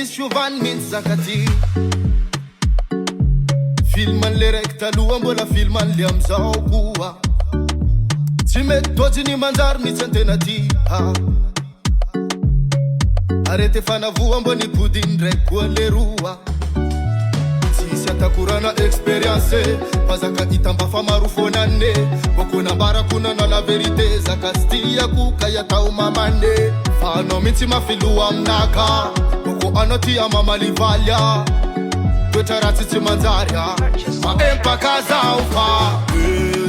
misy fiovany mintsy zakaty. Filman'le raiky taloha mbola filman'le amizao koa. Tsy mety toatsy ny manjary ny tsy antena tia. Arety fanavoa mbo ny podiny ndraiky koa le roa. Tsisy atakorana experience fa zaka hita mba fa maro fonane. Boko nambarakona na la verite zaka stiako kaya tao mamane. Fa anao mitsy mafiloa aminaka boko anao tia mamalivalya. Toetra ratsy tsy manjary maempaka zao fa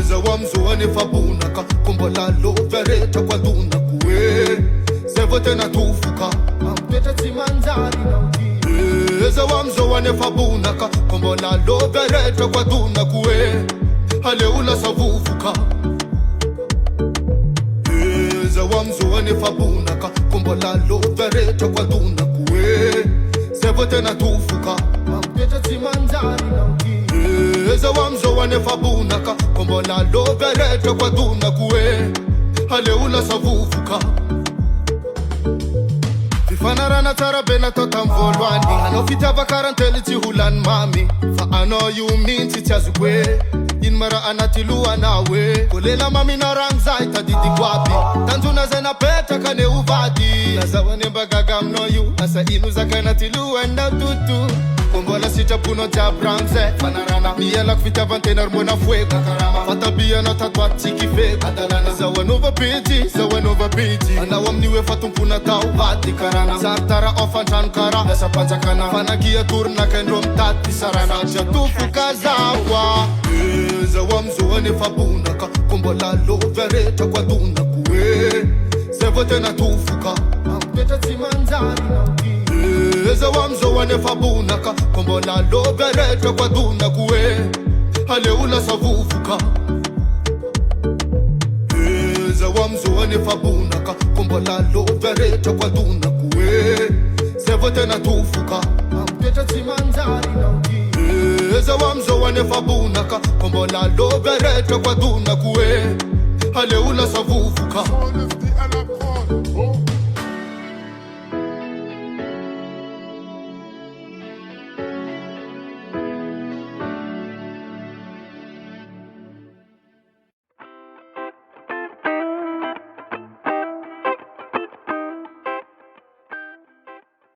zaho amizao anefa bonaka ko mbola lovy rehetra ko adonako zay vao tena tofoka toetra tsy manjary naoty. Zaho amizao anefa bonaka ko mbola lovy rehetra ko adonako aleo lasa vovoka. Zaho amizao anefa bonaka ko mbola lovy rehetra ko adonako zay vao tena tofoka toetra tsy manjary naoty. Zaho amizao anefa bonaka ko mbola lovy rehetra ko adonako aleo lasa vovoka. Fifanarana tsara be natao tamy voalohany. Anao fitiava karantely tsy holany mamy. Fa anao io mintsy tsy azoko ino mara anaty lohanao ko lela mamina ragno zay tadidiko aby. Tanjona zay napetraka ne ho vady. Lazaho ane mba gaga aminao io asa ino zaka anaty lohanao toto. Ko mbola sitraponao jiaby ragno zay fanarana. Mialako fitiavan-tena ary mona foeko fatabianao tatoato tsy kifeko. Adalana zaho anova pitsy zaho anova pitsy. Anao amin'io efa tompona tao vady karana. Saritara ofantrano kara lasa panjakana. Fanakia toronaka indro mitady pisarana. Satria tofoka zaho zaho amizao anefa bonaka ko mbola lovy rehetra ko adonako zay vao tena tofoka toetra tsy manjary naoty. Zaho amizao anefa bonaka ko mbola lovy rehetra ko adonako aleo lasa vovoka. Zaho amizao anefa bonaka ko mbola lovy rehetra ko adonako zay vao tena tofoka toetra tsy manjary naoty. Zaho amizao anefa bonaka ko mbola lovy rehetra ko adonako aleo lasa vovoka.